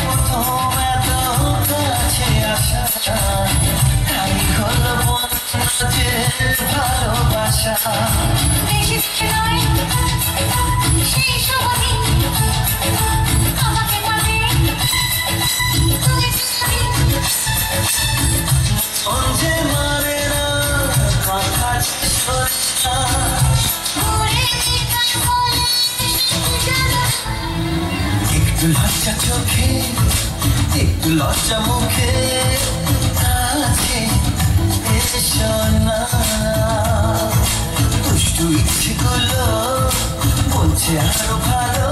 প্রথম এত কাছে আসা, তাই হলো বন্ধুদের ভালোবাসা। সেই শুভদিন আমাকে পাবে তুমি মন যে মানে না, কথা যে শোনে না। একটু লজ্জা চোখে, একটু লজ্জা মুখে আছে এসো না। দুষ্টু ইচ্ছেগুলো বলছে আরো ভালো